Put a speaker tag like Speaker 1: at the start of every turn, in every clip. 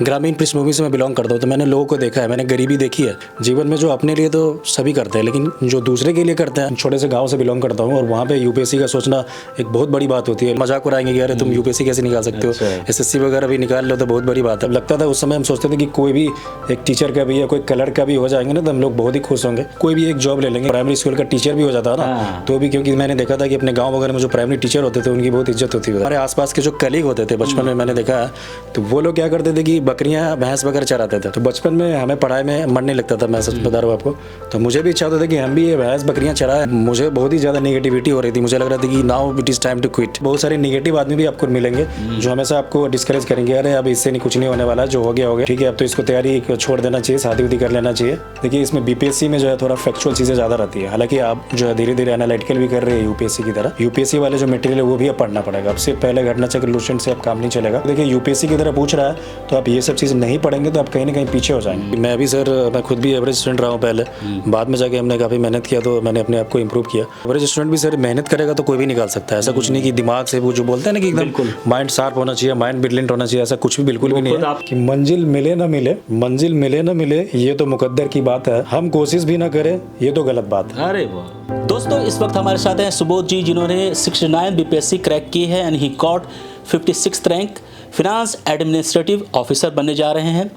Speaker 1: ग्रामीण पृष्ठभूमि से मैं बिलोंग करता हूँ, तो मैंने लोगों को देखा है, मैंने गरीबी देखी है जीवन में। जो अपने लिए तो सभी करते हैं, लेकिन जो दूसरे के लिए करते हैं। छोटे से गांव से बिलोंग करता हूँ और वहाँ पे यूपीएससी का सोचना एक बहुत बड़ी बात होती है। मजाक उड़ाएंगे कि अरे तुम यूपीएससी कैसे निकाल सकते हो, एसएससी वगैरह भी निकाल लो तो बहुत बड़ी बात है। लगता था उस समय, हम सोचते थे कि कोई भी एक टीचर का भी या कोई कलर का भी हो जाएंगे ना तो हम लोग बहुत ही खुश होंगे, कोई भी एक जॉब ले लेंगे। प्राइमरी स्कूल का टीचर भी हो जाता है ना, तो भी क्योंकि मैंने देखा था कि अपने गाँव वगैरह में जो प्राइमरी टीचर होते थे उनकी बहुत इज्जत होती है। हमारे आसपास के जो कलीग होते थे बचपन में मैंने देखा है, तो वो लोग क्या करते थे कि बकरियां भैंस वगैरह चराते थे। तो बचपन में हमें पढ़ाई में मन नहीं लगता था, मैं सच बता रहा हूँ आपको। तो मुझे भी इच्छा होता था कि हम भी ये भैंस बकरियां चराएं। मुझे बहुत ही ज़्यादा नेगेटिविटी हो रही थी, मुझे लग रहा था कि now it is time to quit. बहुत सारे नेगेटिव आदमी भी आपको मिलेंगे जो हमेशा आपको डिस्करेज करेंगे, अरे अब इससे नहीं कुछ नहीं होने वाला, जो हो गया हो गया, ठीक है अब तो इसको तैयारी छोड़ देना चाहिए, शादी उदी कर लेना चाहिए। देखिए इसमें बीपीएससी में जो है थोड़ा फैक्चुअल चीज़ें ज़्यादा रहती है। हालांकि आप जो है धीरे धीरे एनालिटिकल भी कर रहे हैं यूपीएससी की तरह। यूपीएससी वाले जो मटेरियल है वो भी अब पढ़ना पड़ेगा। अब से पहले घटना चक्र लूसेंट से अब काम नहीं चलेगा। देखिए यूपीएससी की तरह पूछ रहा है तो आप ये सब चीज़ नहीं पढ़ेंगे तो आप कहीं ना कहीं पीछे हो जाएंगे। मैं भी सर, मैं खुद भी एवरेज स्टूडेंट रहा हूँ पहले, बाद में जाके हमने काफ़ी मेहनत किया तो मैंने अपने आप को इम्प्रूव किया। एवरेज स्टूडेंट भी सर मेहनत करेगा तो कोई भी निकाल सकता है। ऐसा कुछ नहीं कि दिमाग से वो जो बोलते हैं ना कि एकदम माइंड शार्प होना चाहिए, माइंड ब्रिलियंट होना चाहिए, ऐसा कुछ भी बिल्कुल भी नहीं है। कि मंजिल मिले ना मिले, मंजिल मिले ना मिले ये तो मुकद्दर की बात है, हम कोशिश भी ना करें ये तो गलत बात है।
Speaker 2: अरे वाह दोस्तों, इस वक्त हमारे साथ हैं सुबोध जी, जिन्होंने 69 बीपीएससी क्रैक की है and he got 56th rank. Finance administrative officer बनने जा रहे हैं।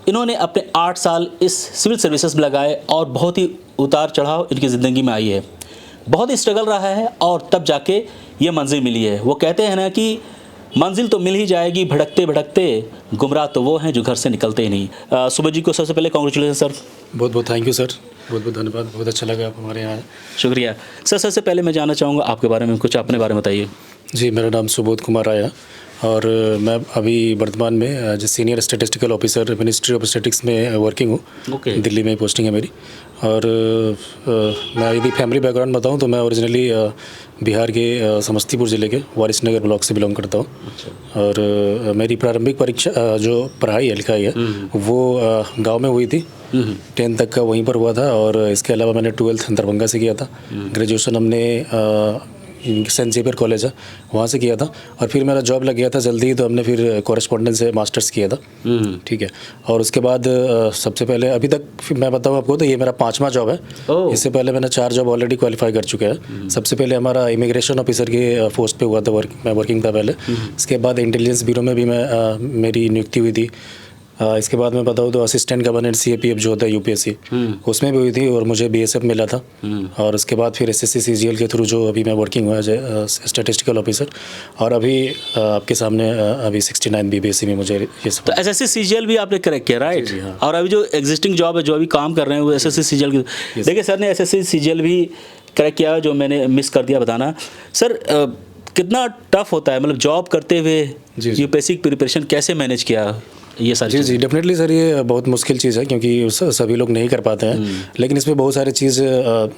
Speaker 2: इन्होंने अपने 8 साल इस सिविल सर्विसेज में लगाए और बहुत ही उतार चढ़ाव इनकी ज़िंदगी में आई है, बहुत ही स्ट्रगल रहा है और तब जाके ये मंजिल मिली है। वो कहते हैं ना कि मंजिल तो मिल ही जाएगी, भटकते भटकते गुमराह तो वो हैं जो घर से निकलते ही नहीं। सुबोध जी को सबसे पहले कॉन्ग्रेचुलेसन सर।
Speaker 1: बहुत बहुत थैंक यू सर, बहुत बहुत धन्यवाद, बहुत अच्छा लगा आप हमारे यहाँ।
Speaker 2: शुक्रिया सर। सबसे पहले मैं जानना चाहूँगा आपके बारे में, कुछ अपने बारे में बताइए।
Speaker 1: जी, मेरा नाम सुबोध कुमार आया और मैं अभी वर्तमान में as senior statistical officer ministry of statistics में वर्किंग हूँ। दिल्ली में पोस्टिंग है मेरी। और मैं यदि फैमिली बैकग्राउंड बताऊँ तो मैं ओरिजिनली बिहार के समस्तीपुर ज़िले के वारिसनगर ब्लॉक से बिलोंग करता हूँ। और मेरी प्रारंभिक परीक्षा जो पढ़ाई है लिखाई है वो गांव में हुई थी। 10th तक का वहीं पर हुआ था और इसके अलावा मैंने 12th दरभंगा से किया था। ग्रेजुएशन हमने सेंट जेवियर कॉलेज है वहाँ से किया था और फिर मेरा जॉब लग गया था जल्दी, तो हमने फिर कॉरेस्पॉन्डेंस से मास्टर्स किया था। ठीक है। और उसके बाद सबसे पहले अभी तक मैं बताऊँ आपको तो ये मेरा 5वां जॉब है। इससे पहले मैंने 4 जॉब ऑलरेडी क्वालिफाई कर चुके हैं। सबसे पहले हमारा इमिग्रेशन ऑफिसर के पोस्ट पे हुआ था, मैं वर्किंग था पहले। इसके बाद इंटेलिजेंस ब्यूरो में भी मेरी नियुक्ति हुई थी। इसके बाद मैं बताऊँ तो असिस्टेंट गवर्नर CAPF जो होता है यूपीएससी उसमें भी हुई थी और मुझे BSF मिला था। और उसके बाद फिर SSC CGL के थ्रू जो अभी मैं वर्किंग हुआ है स्टैटिस्टिकल ऑफिसर। और अभी आपके सामने अभी 69 BPSC में मुझे ये सब।
Speaker 2: तो SSC CGL भी आपने क्रैक किया, राइट?
Speaker 1: हाँ।
Speaker 2: और अभी जो एग्जिस्टिंग जॉब है, जो अभी काम कर रहे हैं वो SSC CGL की। देखिए सर ने SSC CGL भी क्रैक किया, जो मैंने मिस कर दिया बताना। सर कितना टफ होता है, मतलब जॉब करते हुए यूपीएससी की प्रिपरेशन कैसे मैनेज किया ये सारी?
Speaker 1: जी डेफिनेटली सर, ये बहुत मुश्किल चीज़ है क्योंकि सभी लोग नहीं कर पाते हैं। लेकिन इसमें बहुत सारे चीज़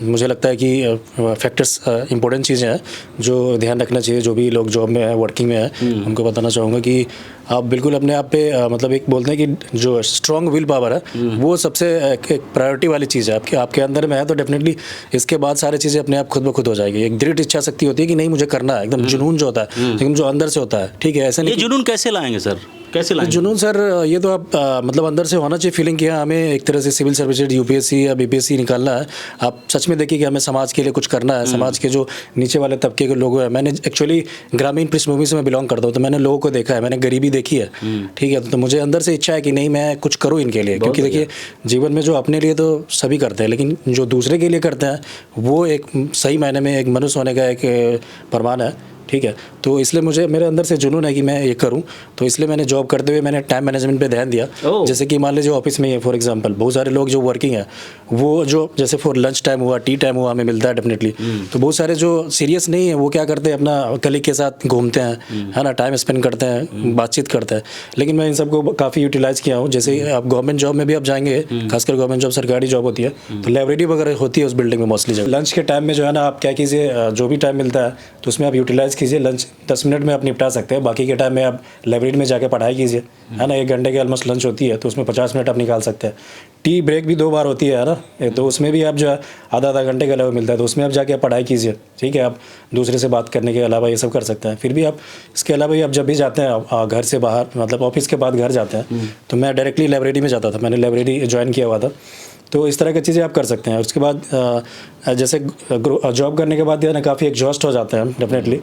Speaker 1: मुझे लगता है कि फैक्टर्स इंपॉर्टेंट चीज़ें हैं जो ध्यान रखना चाहिए। जो भी लोग जॉब में है, वर्किंग में है, उनको बताना चाहूँगा कि आप बिल्कुल अपने आप पे मतलब एक बोलते हैं कि जो स्ट्रॉन्ग विल पावर है वो सबसे एक प्रायोरिटी वाली चीज़ है आपके अंदर में है, तो डेफिनेटली इसके बाद सारी चीज़ें अपने आप खुद ब खुद हो जाएगी। एक दृढ़ इच्छा शक्ति होती है कि नहीं मुझे करना है, एकदम जुनून जो होता है, लेकिन जो अंदर से होता है। ठीक है, ऐसा नहीं।
Speaker 2: ये जुनून कैसे लाएंगे सर, कैसे लाएंगे
Speaker 1: जुनून? सर ये तो आप मतलब अंदर से होना चाहिए फीलिंग कि हाँ हमें एक तरह से सिविल सर्विसेज यूपीएससी या बीपीएससी निकालना है। आप सच में देखिए कि हमें समाज के लिए कुछ करना है, समाज के जो नीचे वाले तबके के लोग हैं। मैंने एक्चुअली ग्रामीण पृष्ठभूमि से मैं बिलोंग करता हूँ, तो मैंने लोगों को देखा है, मैंने गरीबी देखी है। ठीक है, तो मुझे अंदर से इच्छा है कि नहीं मैं कुछ करूँ इनके लिए। क्योंकि देखिए जीवन में जो अपने लिए तो सभी करते हैं, लेकिन जो दूसरे के लिए करते हैं वो एक सही मायने में एक मनुष्य होने का एक प्रमाण है। ठीक है, तो इसलिए मुझे मेरे अंदर से जुनून है कि मैं ये करूं। तो इसलिए मैंने जॉब करते हुए मैंने टाइम मैनेजमेंट पे ध्यान दिया। जैसे कि मान लीजिए ऑफिस में फॉर एग्जांपल बहुत सारे लोग जो वर्किंग है वो जो जैसे फॉर लंच टाइम हुआ, टी टाइम हुआ, हमें मिलता है डेफिनेटली। तो बहुत सारे जो सीरियस नहीं है वो क्या करते हैं, अपना कलीग के साथ घूमते हैं, है ना, टाइम स्पेंड करते हैं, बातचीत करते हैं। लेकिन मैं इन सबको काफ़ी यूटिलाइज़ किया हूँ। जैसे आप गवर्नमेंट जॉब में भी आप जाएंगे, खासकर गवर्नमेंट जॉब सरकारी जॉब होती है, तो लाइब्रेरी वगैरह होती है उस बिल्डिंग में मोस्टली। जब लंच के टाइम में जो है ना आप क्या कीजिए, जो भी टाइम मिलता है तो उसमें आप यूटिलाइज़ कीजिए, लंच 10 मिनट में आप निपटा सकते हैं, बाकी के टाइम में आप लाइब्रेरी में जाके पढ़ाई कीजिए, है ना। 1 घंटे की ऑलमोस्ट लंच होती है, तो उसमें 50 मिनट आप निकाल सकते हैं। टी ब्रेक भी 2 बार होती है ना, तो उसमें भी आप जो है आधा घंटे का लेवल मिलता है, तो उसमें आप जाके पढ़ाई कीजिए, ठीक है। आप दूसरे से बात करने के अलावा ये सब कर सकते हैं। फिर भी आप इसके अलावा भी आप जब भी जाते हैं घर से बाहर, मतलब ऑफिस के बाद घर जाते हैं, तो मैं डायरेक्टली लाइब्रेरी में जाता था, मैंने लाइब्रेरी ज्वाइन किया हुआ था। तो इस तरह की चीज़ें आप कर सकते हैं। उसके बाद जैसे जॉब करने के बाद जो है ना काफ़ी एग्जॉस्ट हो जाते हैं डेफिनेटली,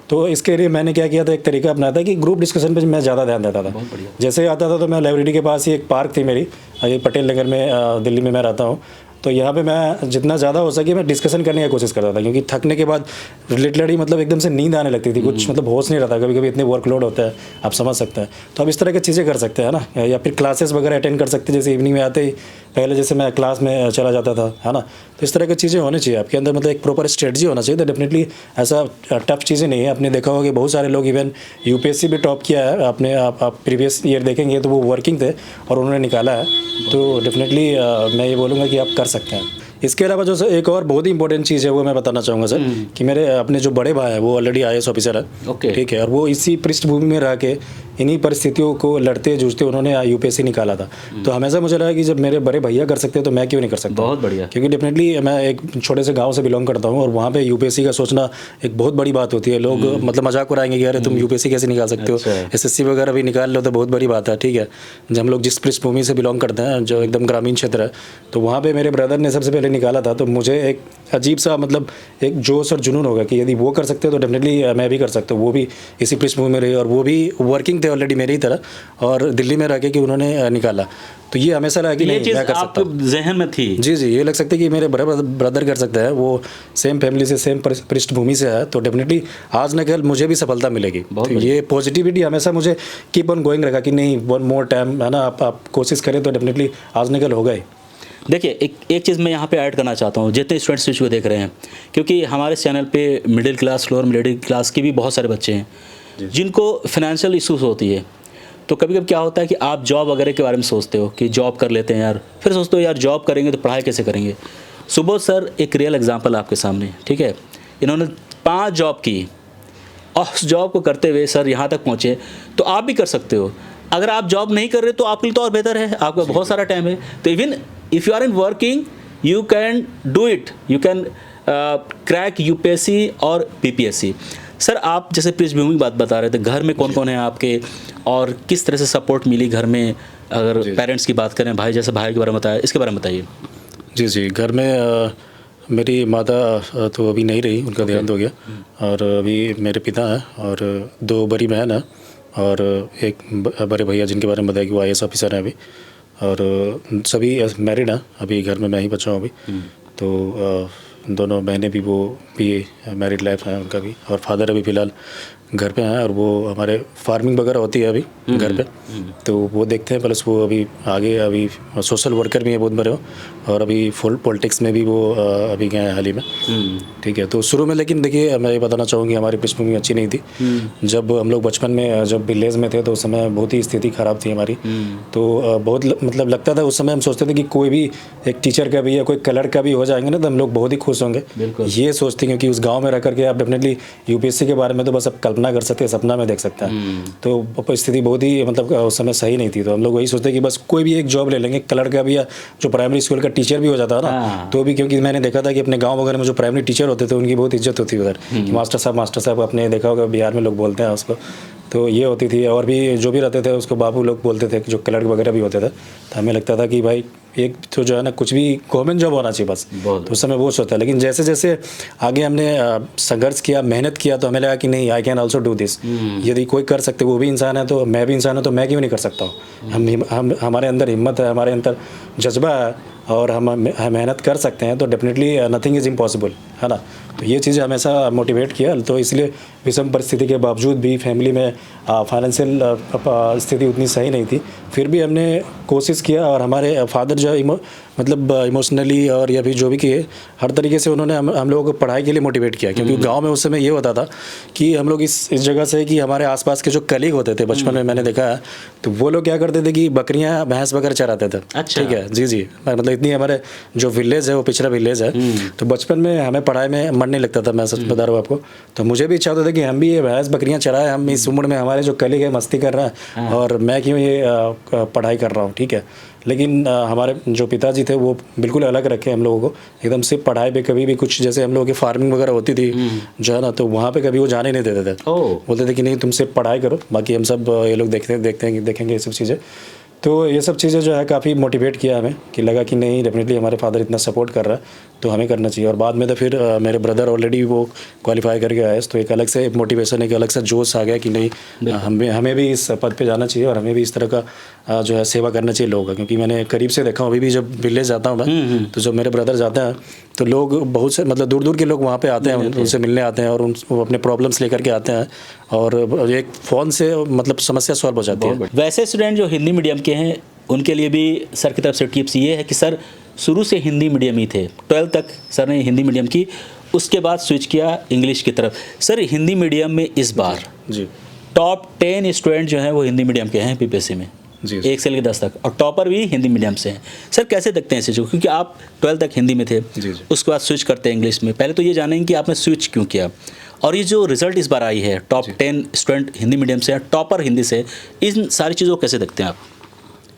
Speaker 1: तो इसके लिए मैंने क्या किया था, एक तरीका अपनाया था कि ग्रुप डिस्कशन पे मैं ज़्यादा ध्यान देता था। जैसे ही आता था तो मैं लाइब्रेरी के पास ही एक पार्क थी मेरी, ये पटेल नगर में दिल्ली में मैं रहता हूँ, तो यहाँ पे मैं जितना ज़्यादा हो सके मैं डिस्कशन करने की कोशिश करता था, क्योंकि थकने के बाद रिलेटेड मतलब एकदम से नींद आने लगती थी, कुछ मतलब होश नहीं रहता, कभी कभी इतने वर्कलोड होता है, आप समझ सकते हैं। तो आप इस तरह की चीज़ें कर सकते हैं ना, या फिर क्लासेस वगैरह अटेंड कर सकते हैं, जैसे इवनिंग में आते ही पहले जैसे मैं क्लास में चला जाता था, है ना। तो इस तरह की चीज़ें होनी चाहिए आपके अंदर, मतलब एक प्रॉपर स्ट्रेटजी होना चाहिए। तो डेफिनेटली ऐसा टफ चीज़ें नहीं है। आपने देखा होगा कि बहुत सारे लोग इवन यूपीएससी भी टॉप किया है, आपने आप प्रीवियस ईयर देखेंगे तो वो वर्किंग थे और उन्होंने निकाला है। तो डेफिनेटली मैं ये बोलूँगा कि आप कर सकते हैं। इसके अलावा जो एक और बहुत ही इंपॉर्टेंट चीज़ है वो मैं बताना चाहूँगा सर, कि मेरे अपने जो बड़े भाई हैं वो ऑलरेडी IAS ऑफिसर है, ठीक है, और वो इसी पृष्ठभूमि में रह के इन्हीं परिस्थितियों को लड़ते जूझते उन्होंने यूपीएससी निकाला था। तो हमेशा मुझे लगा कि जब मेरे बड़े भैया कर सकते हैं तो मैं क्यों नहीं कर सकता।
Speaker 2: बहुत बढ़िया।
Speaker 1: क्योंकि डेफिनेटली मैं एक छोटे से गांव से बिलोंग करता हूं, और वहाँ पे यूपीएससी का सोचना एक बहुत बड़ी बात होती है। लोग मतलब मजाक उड़ाएंगे कि अरे तुम यूपीएससी कैसे निकाल सकते हो, SSC वगैरह भी निकाल लो तो बहुत बड़ी बात है, ठीक है। जब हम लोग जिस पृष्ठभूमि से बिलोंग करते हैं, जो एकदम ग्रामीण क्षेत्र है, तो वहाँ पर मेरे ब्रदर ने सबसे पहले निकाला था, तो मुझे एक अजीब सा मतलब एक जोश और जुनून होगा कि यदि वो कर सकते हो तो डेफिनेटली मैं भी कर सकता हूँ। वो भी इसी पृष्ठभूमि में रही और वो भी वर्किंग थे ऑलरेडी मेरी तरह, और दिल्ली में रह के कि उन्होंने निकाला। तो ये हमेशा लगा कि नहीं मैं कर सकता हूँ।
Speaker 2: ज़हन में थी
Speaker 1: जी, ये लग सकता है कि मेरे बड़े ब्रदर कर सकते हैं, वो सेम फैमिली से सेम पृष्ठभूमि से है, तो डेफिनेटली आज न कल मुझे भी सफलता मिलेगी। तो ये पॉजिटिविटी हमेशा मुझे कीप ऑन गोइंग रखा कि नहीं, 1 मोर टाइम, है ना, आप कोशिश करें तो डेफिनेटली आज न कल होगा ही।
Speaker 2: देखिए एक चीज़ मैं यहाँ पे ऐड करना चाहता हूँ, जितने स्टूडेंट्स इसको देख रहे हैं, क्योंकि हमारे चैनल पे middle class, lower middle class के भी बहुत सारे बच्चे हैं जिनको फाइनेंशियल इशूज़ होती है। तो कभी कभी क्या होता है कि आप जॉब वगैरह के बारे में सोचते हो कि जॉब कर लेते हैं यार, फिर सोचते हो यार जॉब करेंगे तो पढ़ाई कैसे करेंगे। सुबोध सर एक रियल एग्जांपल आपके सामने, ठीक है। इन्होंने 5 जॉब की और उस जॉब को करते हुए सर यहाँ तक पहुँचे, तो आप भी कर सकते हो। अगर आप जॉब नहीं कर रहे तो आपके लिए तो और बेहतर है, आपका बहुत सारा टाइम है। तो even if you are in working you can do it, you can crack UPSC और बीपीएससी। सर आप जैसे पृष्ठभूमि की बात बता रहे थे, घर में कौन कौन है आपके और किस तरह से सपोर्ट मिली घर में, अगर पेरेंट्स की बात करें, भाई जैसे भाई के बारे में बताया, इसके बारे में बताइए।
Speaker 1: जी, घर में मेरी माता तो अभी नहीं रही, उनका देहांत हो गया, और अभी मेरे पिता हैं और 2 बड़ी बहन हैं और एक बड़े भैया जिनके बारे में बताया कि वो IAS ऑफिसर हैं अभी, और सभी मैरिड हैं। अभी घर में मैं ही बचा हूँ अभी। तो दोनों बहनें भी वो भी मैरिड लाइफ है उनका भी, और फादर अभी फ़िलहाल घर पे हैं, और वो हमारे फार्मिंग वगैरह होती है अभी घर पे, तो वो देखते हैं। प्लस वो अभी आगे अभी सोशल वर्कर भी हैं बहुत बड़े हो, और अभी फुल पॉलिटिक्स में भी वो अभी गए हैं हाल ही में, ठीक है। तो शुरू में, लेकिन देखिए मैं ये बताना चाहूँगी हमारी पृष्ठभूमि अच्छी नहीं थी। जब हम लोग बचपन में जब विलेज में थे तो उस समय बहुत ही स्थिति ख़राब थी हमारी। तो बहुत मतलब लगता था उस समय, हम सोचते थे कि कोई भी एक टीचर का भी या कोई कलर का भी हो जाएंगे ना तो हम लोग बहुत ही खुश होंगे, ये सोचते, क्योंकि उस गाँव में रह करके आप डेफिनेटली यूपीएससी के बारे में तो बस आप कल्पना कर सकते हैं, सपना में देख सकते हैं। तो स्थिति बहुत ही मतलब उस समय सही नहीं थी, तो हम लोग वही सोचते कि बस कोई भी एक जॉब ले लेंगे, कलर का भी, या जो प्राइमरी स्कूल का टीचर भी हो जाता है ना, तो भी, क्योंकि मैंने देखा था कि अपने गांव वगैरह में जो प्राइमरी टीचर होते थे उनकी बहुत इज्जत होती है उधर, मास्टर साहब अपने देखा होगा बिहार में लोग बोलते हैं उसको, तो ये होती थी। और भी जो भी रहते थे उसको बाबू लोग बोलते थे, जो कलर वगैरह भी होते थे। तो हमें लगता था कि भाई एक तो जो है ना कुछ भी गवर्नमेंट जॉब होना चाहिए बस, तो उस समय वो सोचता है। लेकिन जैसे जैसे आगे हमने संघर्ष किया, मेहनत किया, तो हमें लगा कि नहीं, I can also do this. यदि कोई कर सकते, वो भी इंसान है, तो मैं भी इंसान हूँ, तो मैं क्यों नहीं कर सकता हूँ। हम हमारे अंदर हिम्मत है, हमारे अंदर जज्बा है, और हम मेहनत कर सकते हैं, तो डेफिनेटली नथिंग इज़ इम्पॉसिबल, है ना। तो ये चीज़ हमेशा मोटिवेट किया। तो इसलिए विषम परिस्थिति के बावजूद भी फैमिली में फाइनेंशियल स्थिति उतनी सही नहीं थी, फिर भी हमने कोशिश किया, और हमारे फादर जो मतलब इमोशनली और या फिर जो भी किए, हर तरीके से उन्होंने हम लोगों को पढ़ाई के लिए मोटिवेट किया। क्योंकि गांव में उस समय ये होता था कि हम लोग इस जगह से कि हमारे आसपास के जो कलीग होते थे बचपन में मैंने देखा है, तो वो लोग क्या करते थे कि बकरियां भैंस वगैरह चराते थे।
Speaker 2: अच्छा।
Speaker 1: ठीक है, जी जी, मतलब इतनी हमारे जो विलेज है वो पिछड़ा विलेज है, तो बचपन में हमें पढ़ाई में मन नहीं लगता था, मैं सच बता रहा हूँ आपको। तो मुझे भी इच्छा होता था कि हम भी ये भैंस बकरियां चराएं, हम इस उम्र में हमारे जो कलीग है मस्ती कर रहा है और मैं क्यों ये पढ़ाई कर रहा हूँ। ठीक है, लेकिन हमारे जो पिताजी थे वो बिल्कुल अलग रखे हम लोगों को, एकदम से पढ़ाई पे कभी भी कुछ, जैसे हम लोगों की फार्मिंग वगैरह होती थी जो है ना, तो वहाँ पे कभी वो जाने नहीं देते थे। बोलते थे कि नहीं, तुम सिर्फ पढ़ाई करो, बाकी हम सब ये लोग देखेंगे ये सब चीज़ें। तो ये सब चीज़ें जो है काफ़ी मोटिवेट किया हमें, कि लगा कि नहीं डेफिनेटली हमारे फादर इतना सपोर्ट कर रहा है तो हमें करना चाहिए। और बाद में तो फिर मेरे ब्रदर ऑलरेडी वो क्वालिफाई करके आए, तो एक अलग से मोटिवेशन, एक अलग से जोश आ गया कि नहीं हमें भी इस पद पे जाना चाहिए और हमें भी इस तरह का जो है सेवा करना चाहिए लोगों का। क्योंकि मैंने करीब से देखा हूँ, अभी भी जब विलेज जाता हूँ मैं, तो जब मेरे ब्रदर जाते हैं तो लोग बहुत से, मतलब दूर दूर के लोग वहाँ पे आते हैं, उनसे मिलने आते हैं और वो अपने प्रॉब्लम्स लेकर के आते हैं और एक फ़ोन से मतलब समस्या सॉल्व हो जाती है।
Speaker 2: वैसे स्टूडेंट जो हिंदी मीडियम के हैं उनके लिए भी सर की तरफ से टिप्स ये है कि सर शुरू से हिंदी मीडियम ही थे, 12th तक सर ने हिंदी मीडियम की, उसके बाद स्विच किया इंग्लिश की तरफ। सर हिंदी मीडियम में इस बार
Speaker 1: जी
Speaker 2: टॉप 10 स्टूडेंट जो हैं वो हिंदी मीडियम के हैं बीपीएससी में,
Speaker 1: जी
Speaker 2: 1 से लेकर 10 तक, और टॉपर भी हिंदी मीडियम से हैं। सर कैसे देखते हैं इस चीज़ को, क्योंकि आप 12th तक हिंदी में थे, उसके बाद स्विच करते हैं इंग्लिश में, पहले तो ये जानेंगे कि आपने स्विच क्यों किया, और ये जो रिजल्ट इस बार आई है टॉप 10 स्टूडेंट हिंदी मीडियम से, टॉपर हिंदी से, इन सारी चीज़ों को कैसे देखते हैं आप?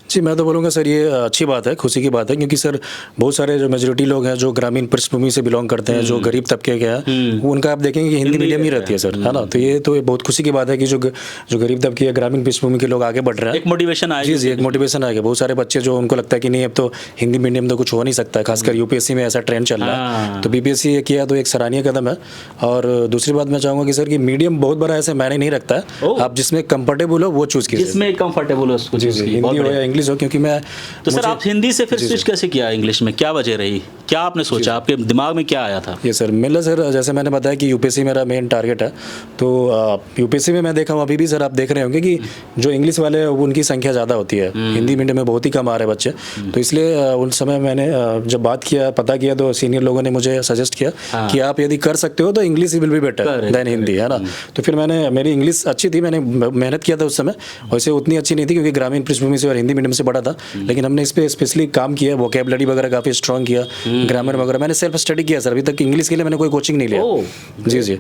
Speaker 1: जी, मैं तो बोलूँगा सर ये अच्छी बात है, खुशी की बात है, क्योंकि सर बहुत सारे जो मेजोरिटी लोग हैं जो ग्रामीण पृष्ठभूमि से बिलोंग करते हैं, जो गरीब तबके के हैं, वो उनका आप देखेंगे कि हिंदी मीडियम ही रहती है सर, है ना। तो ये बहुत खुशी की बात है कि जो गरीब तबके या ग्रामीण पृष्ठभूमि के लोग आगे बढ़ रहे हैं,
Speaker 2: एक मोटिवेशन आएगा।
Speaker 1: जी जी, एक मोटिवेशन आएगा। बहुत सारे बच्चे जो उनको लगता है कि नहीं अब तो हिंदी मीडियम तो कुछ हो नहीं सकता है, खासकर यूपीएससी में ऐसा ट्रेंड चल रहा है, तो बीपीएससी ये किया तो एक सराहनीय कदम है। और दूसरी बात मैं चाहूँगा कि सर कि मीडियम बहुत बड़ा ऐसे मायने नहीं रखता है, आप जिसमें कंफर्टेबल हो वो चूज़ कीजिए,
Speaker 2: जिसमें कंफर्टेबल हो उसको चूज़ कीजिए,
Speaker 1: हिंदी हो या इंग्लिश हो। क्योंकि मैं
Speaker 2: तो सर आप हिंदी से फिर स्विच कैसे किया इंग्लिश में, क्या वजह रही, क्या आपने सोचा, आपके दिमाग में क्या आया था?
Speaker 1: ये सर मेरा सर जैसे मैंने बताया कि यूपीएससी मेरा मेन टारगेट है, तो यूपीएससी में मैं देखा हूँ अभी भी सर, आप देख रहे होंगे कि जो इंग्लिश वाले उनकी संख्या ज़्यादा होती है, हिंदी मीडियम में बहुत ही कम आ रहे बच्चे। तो इसलिए उस समय मैंने जब बात किया, पता किया, तो सीनियर लोगों ने मुझे सजेस्ट किया कि आप यदि कर सकते हो तो English will be better than Hindi, है ना। तो फिर मेरी इंग्लिश अच्छी थी, मैंने मेहनत किया था उस समय, वैसे उतनी अच्छी नहीं थी क्योंकि ग्रामीण पृष्ठभूमि से और हिंदी मीडियम से पढ़ा था, लेकिन हमने इस पर स्पेशली काम किया, वोकेबलरी वगैरह काफ़ी स्ट्रॉन्ग किया, ग्रामर वगैरह मैंने सेल्फ स्टडी किया सर। अभी तक इंग्लिश के लिए मैंने कोई कोचिंग नहीं लिया। जी जी,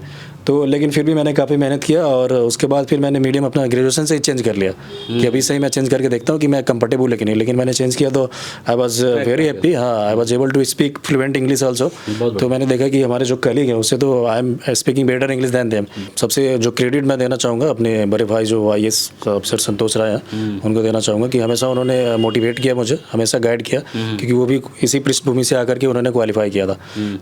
Speaker 1: तो लेकिन फिर भी मैंने काफ़ी मेहनत किया और उसके बाद फिर मैंने मीडियम अपना ग्रेजुएशन से ही चेंज कर लिया कि अभी सही मैं चेंज करके देखता हूँ कि मैं कंफर्टेबल है कि नहीं। लेकिन मैंने चेंज किया तो आई वॉज वेरी हैप्पी। हाँ, I was able to speak fluent English also. तो मैंने देखा कि हमारे जो कलीग हैं उससे तो I am speaking better English than them. सबसे जो क्रेडिट मैं देना चाहूँगा अपने बड़े भाई जो IAS अफसर संतोष राय हैं, उनको देना चाहूँगा कि हमेशा उन्होंने मोटिवेट किया मुझे, हमेशा गाइड किया, क्योंकि वो भी इसी पृष्ठभूमि से आकर के उन्होंने क्वालिफाई किया था।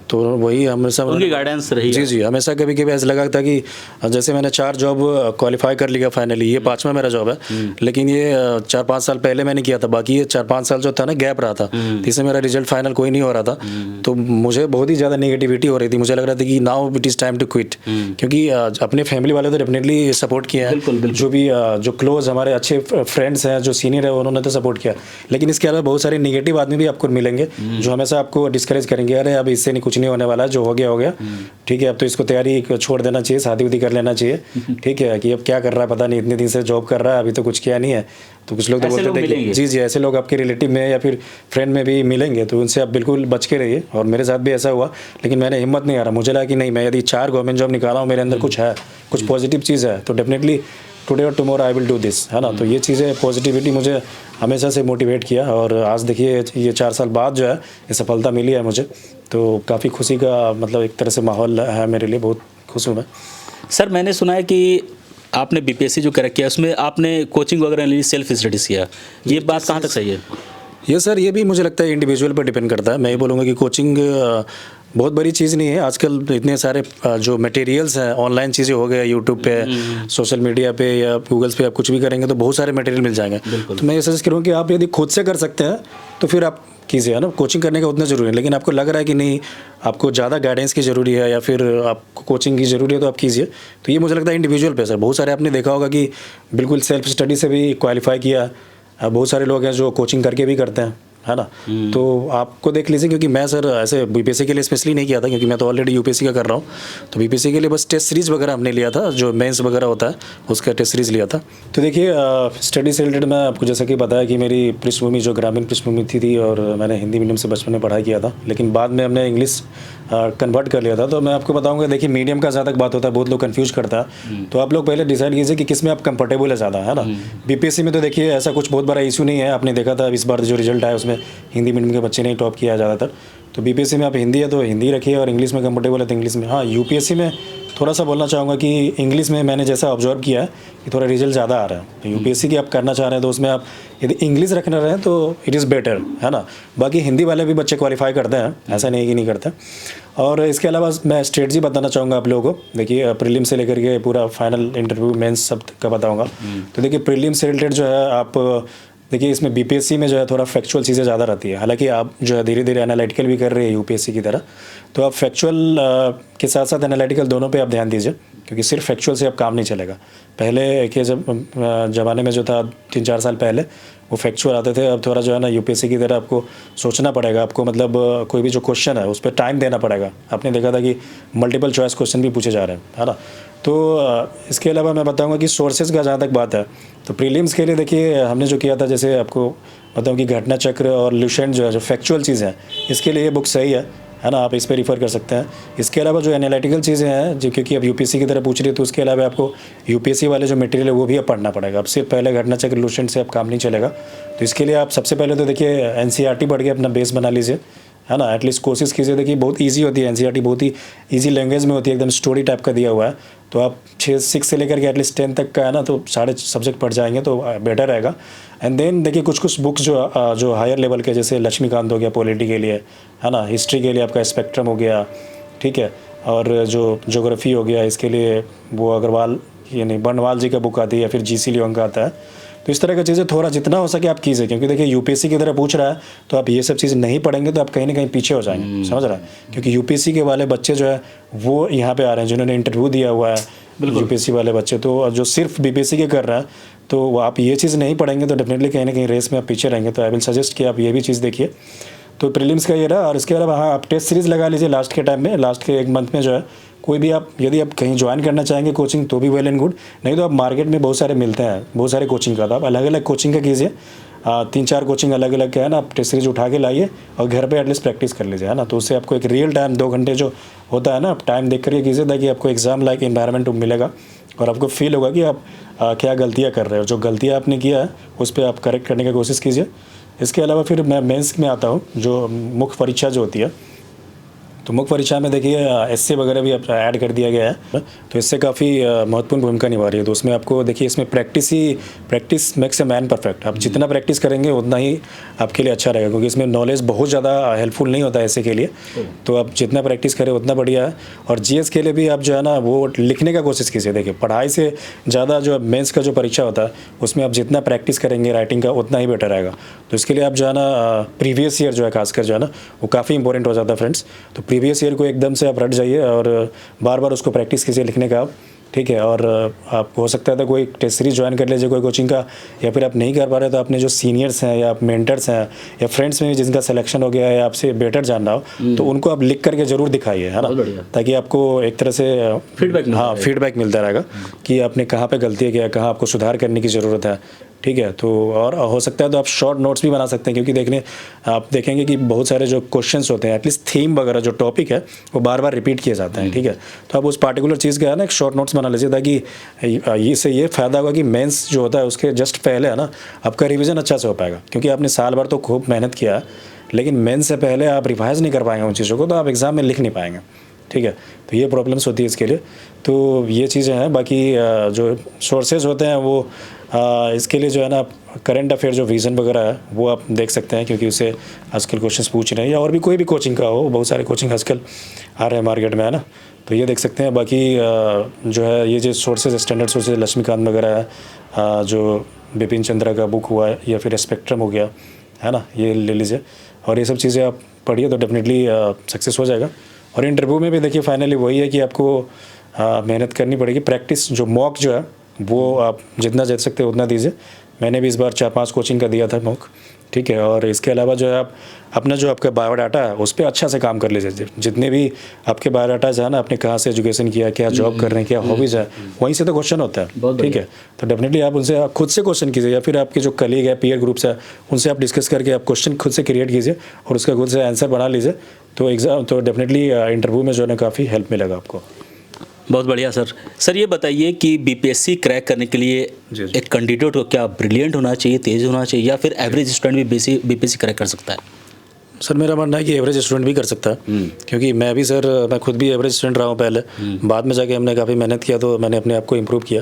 Speaker 1: तो वही हमेशा
Speaker 2: उनकी गाइडेंस रही।
Speaker 1: जी जी, हमेशा कभी कभी ऐसा लगा था कि जैसे मैंने 4 जॉब क्वालिफाई कर लिया फाइनली, ये 5वां मेरा जॉब है, लेकिन ये 4-5 साल पहले मैंने किया था, बाकी ये 4-5 साल जो था ना गैप रहा था, इससे मेरा रिजल्ट फाइनल कोई नहीं हो रहा था। तो मुझे बहुत ही ज़्यादा नेगेटिविटी हो रही थी, मुझे लग रहा था कि now it is time to quit, क्योंकि अपने फैमिली वाले तो डेफिनेटली सपोर्ट किया है, जो भी जो क्लोज हमारे अच्छे फ्रेंड्स हैं, जो सीनियर है, उन्होंने तो सपोर्ट किया, लेकिन इसके अलावा बहुत सारे नेगेटिव आदमी भी आपको मिलेंगे जो हमेशा आपको डिस्करेज करेंगे, अरे अब इससे नहीं कुछ नहीं होने वाला, जो हो गया हो गया, ठीक है, अब तो इसको तैयारी छोड़ देना चाहिए, शादी उदी कर लेना चाहिए, ठीक है, कि अब क्या कर रहा है पता नहीं, इतने दिन से जॉब कर रहा है, अभी तो कुछ किया नहीं है। तो कुछ लोग तो बोलते थे कि जी जी, ऐसे लोग आपके रिलेटिव में या फिर फ्रेंड में भी मिलेंगे, तो उनसे आप बिल्कुल बच के रहिए। और मेरे साथ भी ऐसा हुआ, लेकिन मैंने हिम्मत नहीं आ रहा, मुझे लगा कि नहीं, मैं यदि 4 गवर्नमेंट जॉब निकाला हूँ, मेरे अंदर कुछ है, कुछ पॉजिटिव चीज़ है, तो डेफिनेटली टुडे और tomorrow I will do this, है ना। तो ये चीज़ें पॉजिटिविटी मुझे हमेशा से मोटिवेट किया, और आज देखिए ये 4 साल बाद जो है ये सफलता मिली है मुझे, तो काफ़ी खुशी का मतलब एक तरह से माहौल है मेरे लिए, बहुत खुश हूँ मैं।
Speaker 2: सर मैंने सुना है कि आपने बीपीएससी जो क्रैक किया उसमें आपने कोचिंग वगैरह ली, सेल्फ स्टडीज़ किया, ये बात कहाँ तक सही है?
Speaker 1: ये सर ये भी मुझे लगता है इंडिविजुअल पर डिपेंड करता है। मैं ये बोलूँगा कि कोचिंग बहुत बड़ी चीज़ नहीं है। आजकल इतने सारे जो मटेरियल्स हैं, ऑनलाइन चीज़ें हो गए, यूट्यूब पे, सोशल मीडिया पे या गूगल्स पे आप कुछ भी करेंगे तो बहुत सारे मटेरियल मिल जाएंगे। तो मैं ये सजेस्ट करूँ कि आप यदि खुद से कर सकते हैं तो फिर आप कीजिए, है ना। कोचिंग करने का उतना ज़रूरी है, लेकिन आपको लग रहा है कि नहीं आपको ज़्यादा गाइडेंस की ज़रूरी है या फिर आपको कोचिंग की ज़रूरी है तो आप कीजिए। तो ये मुझे लगता है इंडिविजुअल पे सर। बहुत सारे आपने देखा होगा कि बिल्कुल सेल्फ स्टडी से भी क्वालिफाई किया, बहुत सारे लोग हैं जो कोचिंग करके भी करते हैं, है ना। तो आपको देख लीजिए, क्योंकि मैं सर ऐसे बीपीएससी के लिए स्पेशली नहीं किया था, क्योंकि मैं तो ऑलरेडी यूपीएससी का कर रहा हूँ। तो बीपीएससी के लिए बस टेस्ट सीरीज़ वगैरह हमने लिया था, जो मेंस वगैरह होता है उसका टेस्ट सीरीज़ लिया था। तो देखिए स्टडी से रिलेटेड मैं आपको जैसा कि बताया कि मेरी पृष्ठभूमि जो ग्रामीण पृष्ठभूमि थी और मैंने हिंदी मीडियम से बचपन में पढ़ाई किया था, लेकिन बाद में हमने इंग्लिश कन्वर्ट कर लिया था। तो मैं आपको बताऊंगा, देखिए मीडियम का ज़्यादा बात होता है, बहुत लोग कंफ्यूज करता है। तो आप लोग पहले डिसाइड कीजिए कि किस में आप कंफर्टेबल है ज़्यादा, है ना। बीपीएससी में तो देखिए ऐसा कुछ बहुत बड़ा इशू नहीं है, आपने देखा था इस बार जो रिजल्ट आया उसमें हिंदी मीडियम के बच्चे ने ही टॉप किया ज़्यादातर। तो बीपीएससी में आप हिंदी है तो हिंदी रखिए, और इंग्लिश में कंफर्टेबल है तो इंग्लिश में। हाँ, यूपीएससी में थोड़ा सा बोलना चाहूँगा कि इंग्लिश में मैंने जैसा ऑब्जर्व किया है कि थोड़ा रिजल्ट ज़्यादा आ रहा है। तो यूपीएससी की आप करना चाह रहे हैं तो उसमें आप यदि इंग्लिश रखना रहे तो इट इज़ बेटर, है ना। बाकी हिंदी वाले भी बच्चे क्वालिफाई करते हैं, ऐसा नहीं कि नहीं करते। और इसके अलावा मैं स्ट्रेटजी बताना चाहूँगा आप लोगों को। देखिए प्रीलिम से लेकर के पूरा फाइनल इंटरव्यू मेंस सब का बताऊँगा। तो देखिए प्रीलिम से रिलेटेड जो है आप देखिए इसमें बीपीएससी में जो है थोड़ा फैक्चुअल चीज़ें ज़्यादा रहती है। हालांकि आप जो है धीरे धीरे एनालिटिकल भी कर रहे हैं यूपीएससी की तरह, तो आप फैक्चुअल के साथ साथ एनालिटिकल दोनों पे आप ध्यान दीजिए, क्योंकि सिर्फ फैक्चुअल से अब काम नहीं चलेगा। पहले के जब ज़माने में जो था 3-4 साल पहले वो फैक्चुअल आते थे, अब थोड़ा जो है ना यूपीएससी की तरह आपको सोचना पड़ेगा। आपको मतलब कोई भी जो क्वेश्चन है उस पर टाइम देना पड़ेगा। आपने देखा था कि मल्टीपल चॉइस क्वेश्चन भी पूछे जा रहे हैं, है ना। तो इसके अलावा मैं बताऊंगा कि सोर्सेज का जहाँ तक बात है, तो प्रीलिम्स के लिए देखिए हमने जो किया था, जैसे आपको बताऊँ कि घटना चक्र और ल्यूसेंट जो है जो फैक्चुअल चीज़ें हैं, इसके लिए ये बुक सही है ना, आप इस पर रिफ़र कर सकते हैं। इसके अलावा जो एनालिटिकल चीज़ें हैं जो, क्योंकि अब यूपीएससी की तरह पूछ रही है, तो उसके अलावा आपको यूपीएससी वाले जो मटेरियल है वो भी अब पढ़ना पड़ेगा। अब सिर्फ पहले घटना चक्र ल्यूसेंट से अब काम नहीं चलेगा। तो इसके लिए आप सबसे पहले तो देखिए एनसीईआरटी पढ़ के अपना बेस बना लीजिए, है ना। एटलीस्ट कोशिश कीजिए। देखिए बहुत इजी होती है एनसीईआरटी, बहुत ही इजी लैंग्वेज में होती है, एकदम स्टोरी टाइप का दिया हुआ है। तो आप 6 से लेकर के एटलीस्ट 10 तक का है ना, तो सारे सब्जेक्ट पढ़ जाएंगे तो बेटर रहेगा। एंड देन देखिए कुछ बुक्स जो हायर लेवल के, जैसे लक्ष्मीकांत हो गया पॉलिटी के लिए, है ना, हिस्ट्री के लिए आपका स्पेक्ट्रम हो गया, ठीक है, और जो ज्योग्राफी हो गया इसके लिए वो अग्रवाल यानी बनवाल जी का बुक आती है, या फिर जीसी लियोंग का आता है। तो इस तरह की चीज़ें थोड़ा जितना हो सके आप कीजिए, क्योंकि देखिए यूपीएससी की तरह पूछ रहा है तो आप ये सब चीज़ नहीं पढ़ेंगे तो आप कहीं ना कहीं पीछे हो जाएंगे, समझ रहा है। क्योंकि यूपीएससी के वाले बच्चे जो है वो यहाँ पे आ रहे हैं, जिन्होंने इंटरव्यू दिया हुआ है यूपीएससी वाले बच्चे, तो जो सिर्फ बीपीएससी के कर रहे हैं, तो आप ये चीज़ नहीं पढ़ेंगे तो डेफिनेटली कहीं ना कहीं रेस में आप पीछे रहेंगे। तो आई विल सजेस्ट कि आप ये भी चीज़ देखिए। तो प्रीलिम्स का ये रहा। और इसके अलावा हाँ, आप टेस्ट सीरीज़ लगा लीजिए लास्ट के टाइम में, लास्ट के 1 मंथ में जो है कोई भी आप यदि आप कहीं ज्वाइन करना चाहेंगे कोचिंग तो भी वेल एंड गुड, नहीं तो आप मार्केट में बहुत सारे मिलते हैं, बहुत सारे कोचिंग का, तो आप अलग अलग कोचिंग का कीजिए। 3-4 कोचिंग अलग अलग के है ना, आप टेस्ट सीरीज उठा के लाइए और घर पे एटलीस्ट प्रैक्टिस कर लीजिए, है ना। तो उससे आपको एक रियल टाइम 2 घंटे जो होता है ना, आप टाइम देख करके कीजिए, ताकि आपको एग्जाम लाइक इन्वायरमेंट मिलेगा और आपको फील होगा कि आप क्या गलतियाँ कर रहे हो। जो गलतियाँ आपने किया है उस पर आप करेक्ट करने की कोशिश कीजिए। इसके अलावा फिर मैं मेंस में आता हूँ, जो मुख्य परीक्षा जो होती है। तो मुख्य परीक्षा में देखिए एस्से वगैरह भी ऐड कर दिया गया है, तो इससे काफ़ी महत्वपूर्ण भूमिका निभा रही है। तो उसमें आपको देखिए इसमें practice makes a man perfect. आप जितना प्रैक्टिस करेंगे उतना ही आपके लिए अच्छा रहेगा, क्योंकि इसमें नॉलेज बहुत ज़्यादा हेल्पफुल नहीं होता है ऐसे के लिए। तो आप जितना प्रैक्टिस करें उतना बढ़िया है। और जीएस के लिए भी आप जो है ना वो लिखने का कोशिश कीजिए। देखिए पढ़ाई से ज़्यादा जो मेंस का जो परीक्षा होता है उसमें आप जितना प्रैक्टिस करेंगे राइटिंग का उतना ही बेटर रहेगा। तो इसके लिए आप जो है ना प्रीवियस ईयर जो है खासकर जो है ना वो काफ़ी इंपॉर्टेंट हो जाता है फ्रेंड्स। तो प्रीवियस ईयर को एकदम से आप रट जाइए और बार बार उसको प्रैक्टिस कीजिए लिखने का, ठीक है। और आप हो सकता है कोई टेस्ट सीरीज ज्वाइन कर लीजिए कोई कोचिंग का, या फिर आप नहीं कर पा रहे तो अपने जो सीनियर्स हैं या मेंटर्स हैं या फ्रेंड्स में जिनका सिलेक्शन हो गया है या आपसे बेटर जान रहा हो, तो उनको आप लिख करके ज़रूर दिखाइए, है ना, ताकि आपको एक तरह से फीडबैक मिलता रहेगा कि आपने कहाँ पे गलती किया, कहाँ आपको सुधार करने की ज़रूरत है, ठीक है। तो और हो सकता है तो आप शॉर्ट नोट्स भी बना सकते हैं, क्योंकि आप देखेंगे कि बहुत सारे जो क्वेश्चंस होते हैं एटलीस्ट थीम वगैरह जो टॉपिक है वो बार बार रिपीट किए जाते हैं, ठीक है। तो आप उस पार्टिकुलर चीज़ का है ना एक शॉर्ट नोट्स बना लीजिए, ताकि इससे ये फ़ायदा होगा कि मेंस जो होता है उसके जस्ट पहले है ना आपका रिवीजन अच्छा से हो पाएगा, क्योंकि आपने साल भर तो खूब मेहनत किया, लेकिन मेंस से पहले आप रिवाइज नहीं कर पाएंगे उन चीज़ों को, तो आप एग्ज़ाम में लिख नहीं पाएंगे, ठीक है। तो ये प्रॉब्लम्स होती है इसके लिए। तो ये चीज़ें हैं। बाकी जो सोर्सेज होते हैं वो इसके लिए जो है ना करंट अफेयर जो विज़न वगैरह है वो आप देख सकते हैं, क्योंकि उससे आजकल क्वेश्चंस पूछ रहे हैं, या और भी कोई भी कोचिंग का हो, बहुत सारे कोचिंग आजकल आ रहे हैं मार्केट में, है ना। तो ये देख सकते हैं। बाकी जो है ये जो सोर्सेज स्टैंडर्ड सोर्सेज लक्ष्मीकांत वगैरह है, जो बिपिन चंद्रा का बुक हुआ है, या फिर स्पेक्ट्रम हो गया, है ना, ये ले लीजिए। और ये सब चीज़ें आप पढ़िए तो डेफिनेटली सक्सेस हो जाएगा। और इंटरव्यू में भी देखिए फाइनली वही है कि आपको मेहनत करनी पड़ेगी। प्रैक्टिस जो मॉक जो है वो आप जितना दे सकते हो उतना दीजिए, मैंने भी इस बार 4-5 कोचिंग का दिया था मॉक, ठीक है। और इसके अलावा जो है आप अपना जो आपका बायोडाटा है उस पर अच्छा से काम कर लीजिए। जितने भी आपके बायोडाटाज है ना, आपने कहाँ से एजुकेशन किया, क्या जॉब कर रहे हैं, क्या हॉबीज़ है, वहीं से तो क्वेश्चन होता है, ठीक है। तो डेफिनेटली आप उनसे खुद से क्वेश्चन कीजिए, या फिर आपके जो कलीग है, पीयर ग्रुप्स है, उनसे आप डिस्कस करके आप क्वेश्चन खुद से क्रिएट कीजिए और उसका खुद से आंसर बना लीजिए। तो एग्ज़ाम तो डेफिनेटली इंटरव्यू में जो है ना काफ़ी हेल्प मिलेगा आपको।
Speaker 2: बहुत बढ़िया सर। सर ये बताइए कि बीपीएससी क्रैक करने के लिए एक कैंडिडेट को क्या ब्रिलियंट होना चाहिए, तेज़ होना चाहिए, या फिर एवरेज स्टूडेंट भी बीपीएससी क्रैक कर सकता है?
Speaker 1: सर मेरा मानना है कि एवरेज स्टूडेंट भी कर सकता है, क्योंकि मैं भी सर मैं खुद भी एवरेज स्टूडेंट रहा हूँ पहले। बाद में जाके हमने काफ़ी मेहनत किया तो मैंने अपने आप को इम्प्रूव किया।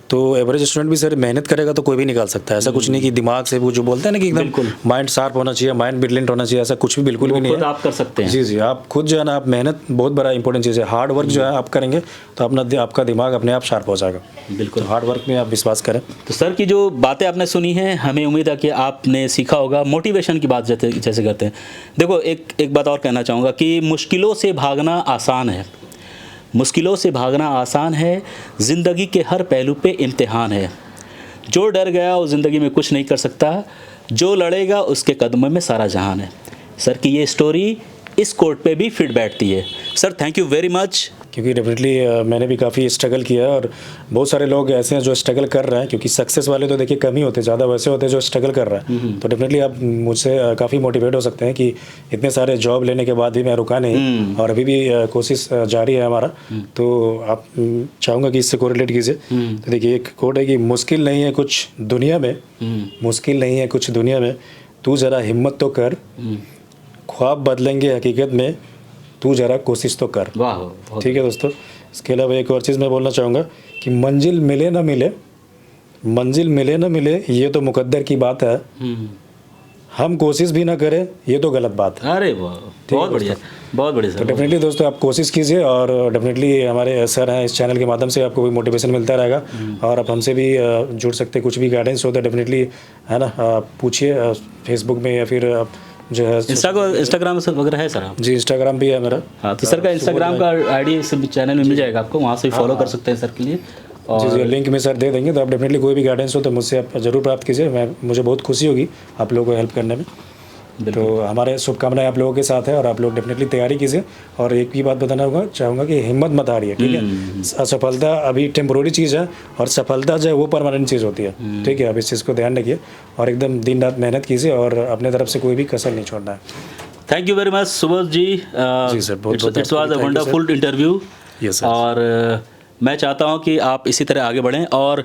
Speaker 1: तो एवरेज स्टूडेंट भी सर मेहनत करेगा तो कोई भी निकाल सकता है। ऐसा कुछ नहीं कि दिमाग से वो जो बोलते हैं ना कि एकदम माइंड शार्प होना चाहिए, माइंड ब्रिलियंट होना चाहिए, ऐसा कुछ भी बिल्कुल भी नहीं है।
Speaker 2: आप कर सकते हैं।
Speaker 1: जी जी, आप खुद जो है ना, आप मेहनत बहुत बड़ा इंपॉर्टेंट चीज़ है। हार्ड वर्क जो है आप करेंगे तो आपका दिमाग अपने आप शार्प हो जाएगा।
Speaker 2: बिल्कुल,
Speaker 1: हार्ड वर्क में आप विश्वास करें।
Speaker 2: तो सर की जो बातें आपने सुनी हैं, हमें उम्मीद है कि आपने सीखा होगा। मोटिवेशन की बात जैसे करते हैं, देखो एक बात और कहना चाहूँगा कि मुश्किलों से भागना आसान है, मुश्किलों से भागना आसान है, ज़िंदगी के हर पहलू पे इम्तिहान है। जो डर गया वो ज़िंदगी में कुछ नहीं कर सकता, जो लड़ेगा उसके कदमों में सारा जहान है। सर की ये स्टोरी इस कोर्ट पे भी फिट बैठती है। Sir thank you very much.
Speaker 1: क्योंकि डेफिनेटली मैंने भी काफ़ी स्ट्रगल किया है और बहुत सारे लोग ऐसे हैं जो स्ट्रगल कर रहे हैं, क्योंकि सक्सेस वाले तो देखिए कम ही होते, ज़्यादा वैसे होते हैं जो स्ट्रगल कर रहे हैं। तो डेफिनेटली आप मुझसे काफ़ी मोटिवेट हो सकते हैं कि इतने सारे जॉब लेने के बाद भी मैं रुका नहीं और अभी भी कोशिश जारी है हमारा। तो आप चाहूँगा कि इससे कोरिलेट कीजिए। तो देखिए एक कोट है कि मुश्किल नहीं है कुछ दुनिया में, मुश्किल नहीं है कुछ दुनिया में, तू ज़रा हिम्मत तो कर, ख्वाब बदलेंगे हकीकत में, तू ज़रा कोशिश तो कर।
Speaker 2: वाह,
Speaker 1: ठीक है दोस्तों। इसके अलावा एक और चीज़ मैं बोलना चाहूँगा कि मंजिल मिले ना मिले, मंजिल मिले ना मिले ये तो मुकद्दर की बात है, हम कोशिश भी ना करें ये तो गलत बात है।
Speaker 2: अरे वाह, बहुत बढ़िया, बहुत बढ़िया
Speaker 1: तो
Speaker 2: सर।
Speaker 1: डेफिनेटली दोस्तों आप कोशिश कीजिए और डेफिनेटली हमारे सर हैं, इस चैनल के माध्यम से आपको भी मोटिवेशन मिलता रहेगा और आप हमसे भी जुड़ सकते हैं। कुछ भी गाइडेंस हो तो डेफिनेटली है ना, पूछिए फेसबुक में या फिर जो है
Speaker 2: इंस्टाग्राम वगैरह है सर आप?
Speaker 1: जी इंस्टाग्राम भी है मेरा।
Speaker 2: हाँ, तो सर का इंस्टाग्राम का आईडी इस चैनल में मिल जाएगा आपको, वहाँ से फॉलो कर सकते हैं सर के लिए।
Speaker 1: और जी लिंक में सर दे देंगे, तो आप डेफिनेटली कोई भी गाइडेंस हो तो मुझसे आप जरूर प्राप्त कीजिए। मुझे बहुत खुशी होगी आप लोगों को हेल्प करने में। तो हमारे शुभकामनाएं आप लोगों के साथ है और आप लोग डेफिनेटली तैयारी कीजिए। और एक ही बात बताना चाहूँगा कि हिम्मत मत हारिए, ठीक है। असफलता अभी टेम्पोररी चीज़ है और सफलता जो है वो परमानेंट चीज़ होती है, ठीक है। अब इस चीज़ को ध्यान रखिए और एकदम दिन रात मेहनत कीजिए और अपने तरफ से कोई भी कसर नहीं छोड़ना है।
Speaker 2: Thank you very much Subodh ji.
Speaker 1: जी सर, बहुत
Speaker 2: it's was a wonderful interview.
Speaker 1: Yes sir.
Speaker 2: और मैं चाहता हूँ कि आप इसी तरह आगे बढ़ें। और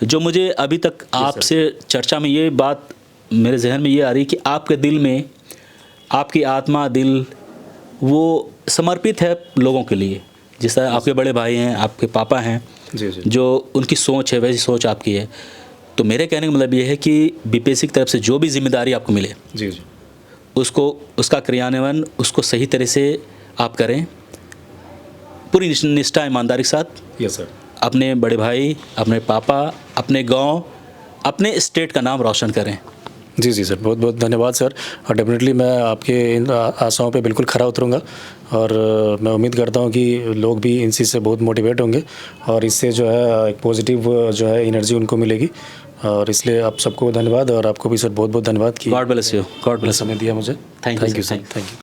Speaker 2: जो मुझे अभी तक आपसे चर्चा में ये बात मेरे जहन में ये आ रही कि आपके दिल में, आपकी आत्मा, दिल वो समर्पित है लोगों के लिए। जिस तरह आपके बड़े भाई हैं, आपके पापा हैं,
Speaker 1: जी जी,
Speaker 2: जो उनकी सोच है वैसी सोच आपकी है। तो मेरे कहने का मतलब ये है कि बीपीएससी की तरफ से जो भी जिम्मेदारी आपको मिले,
Speaker 1: जी जी,
Speaker 2: उसका क्रियान्वयन उसको सही तरह से आप करें, पूरी निष्ठा ईमानदारी के साथ।
Speaker 1: Yes sir.
Speaker 2: अपने बड़े भाई, अपने पापा, अपने गांव, अपने स्टेट का नाम रोशन करें।
Speaker 1: जी जी सर, बहुत बहुत धन्यवाद सर। और डेफिनेटली मैं आपके इन आशाओं पे बिल्कुल खरा उतरूँगा और मैं उम्मीद करता हूँ कि लोग भी इन चीज़ से बहुत मोटिवेट होंगे और इससे जो है एक पॉजिटिव जो है एनर्जी उनको मिलेगी। और इसलिए आप सबको धन्यवाद और आपको भी सर बहुत बहुत धन्यवाद कि
Speaker 2: God bless you, God bless.
Speaker 1: समय दिया मुझे।
Speaker 2: Thank you
Speaker 1: sir, thank you.